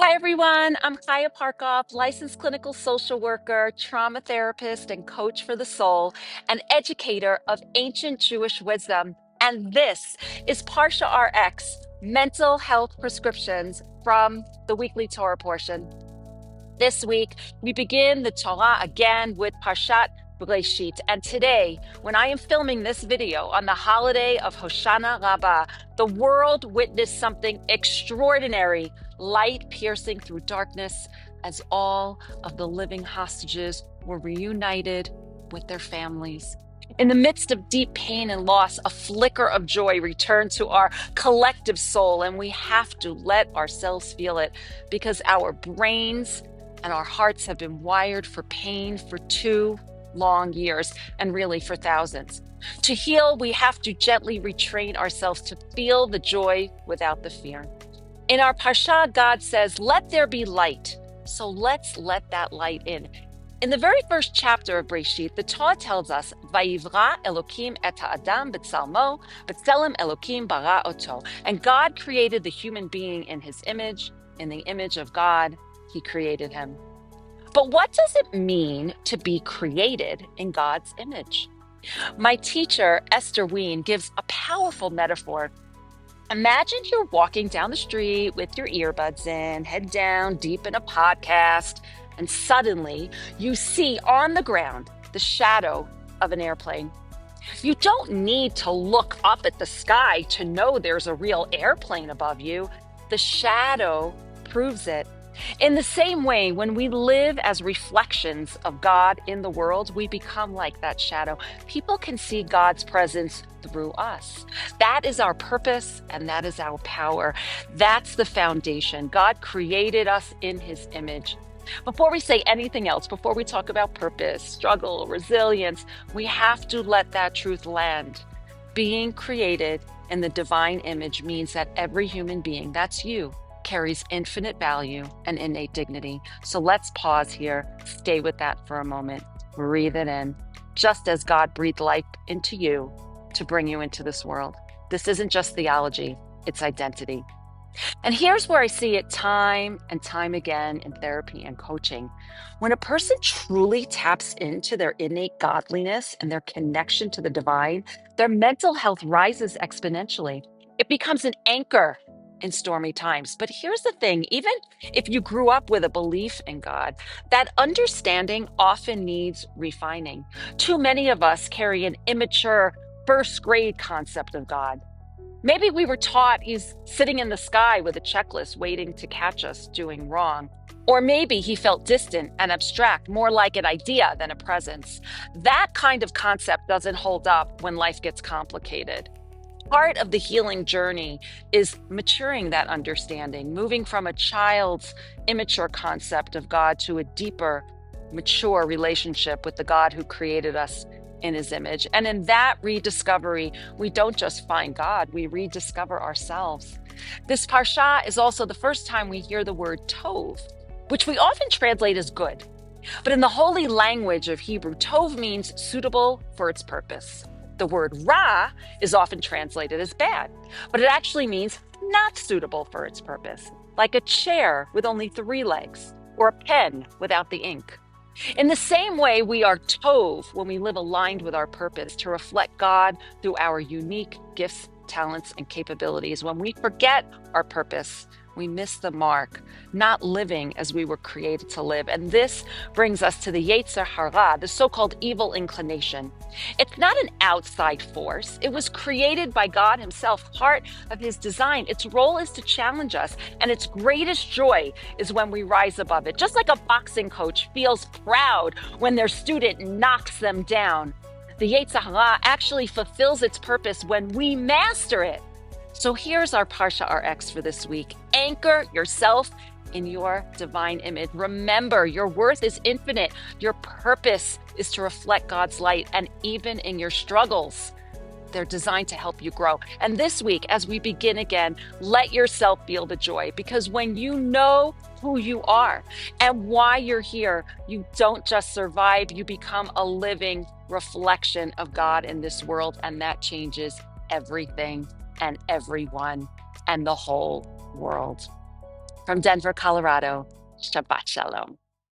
Hi, everyone. I'm Chaya Parkov, licensed clinical social worker, trauma therapist, and coach for the soul, and educator of ancient Jewish wisdom. And this is Parsha RX, mental health prescriptions from the weekly Torah portion. This week, we begin the Torah again with Parshat Bereshit. And today, when I am filming this video on the holiday of Hoshana Raba, the world witnessed something extraordinary, light piercing through darkness as all of the living hostages were reunited with their families. In the midst of deep pain and loss, a flicker of joy returned to our collective soul, and we have to let ourselves feel it because our brains and our hearts have been wired for pain for too long years, and really for thousands. To heal, we have to gently retrain ourselves to feel the joy without the fear. In our Parsha, God says, "Let there be light." So let's let that light in. In the very first chapter of Bereshit, the Torah tells us, "Vayivra Elokim et ha'adam b'tzalmo, b'tzelem Elokim bara oto." And God created the human being in his image. In the image of God, he created him. But what does it mean to be created in God's image? My teacher, Esther Ween, gives a powerful metaphor. Imagine you're walking down the street with your earbuds in, head down, deep in a podcast, and suddenly you see on the ground the shadow of an airplane. You don't need to look up at the sky to know there's a real airplane above you. The shadow proves it. In the same way, when we live as reflections of God in the world, we become like that shadow. People can see God's presence through us. That is our purpose and that is our power. That's the foundation. God created us in his image. Before we say anything else, before we talk about purpose, struggle, resilience, we have to let that truth land. Being created in the divine image means that every human being, that's you, carries infinite value and innate dignity. So let's pause here, stay with that for a moment, breathe it in, just as God breathed life into you to bring you into this world. This isn't just theology, it's identity. And here's where I see it time and time again in therapy and coaching. When a person truly taps into their innate godliness and their connection to the divine, their mental health rises exponentially. It becomes an anchor in stormy times. But here's the thing, even if you grew up with a belief in God, that understanding often needs refining. Too many of us carry an immature first grade concept of God. Maybe we were taught he's sitting in the sky with a checklist waiting to catch us doing wrong. Or maybe he felt distant and abstract, more like an idea than a presence. That kind of concept doesn't hold up when life gets complicated. Part of the healing journey is maturing that understanding, moving from a child's immature concept of God to a deeper, mature relationship with the God who created us in his image. And in that rediscovery, we don't just find God, we rediscover ourselves. This parsha is also the first time we hear the word tov, which we often translate as good. But in the holy language of Hebrew, tov means suitable for its purpose. The word ra is often translated as bad, but it actually means not suitable for its purpose, like a chair with only 3 legs or a pen without the ink. In the same way, we are tov when we live aligned with our purpose to reflect God through our unique gifts, talents, and capabilities. When we forget our purpose, we miss the mark, not living as we were created to live. And this brings us to the Yetzer Hara, the so-called evil inclination. It's not an outside force. It was created by God himself, part of his design. Its role is to challenge us, and its greatest joy is when we rise above it. Just like a boxing coach feels proud when their student knocks them down, the Yetzer Hara actually fulfills its purpose when we master it. So here's our Parsha RX for this week. Anchor yourself in your divine image. Remember, your worth is infinite. Your purpose is to reflect God's light. And even in your struggles, they're designed to help you grow. And this week, as we begin again, let yourself feel the joy. Because when you know who you are and why you're here, you don't just survive, you become a living reflection of God in this world. And that changes everything and everyone and the whole world. from Denver, Colorado. Shabbat Shalom.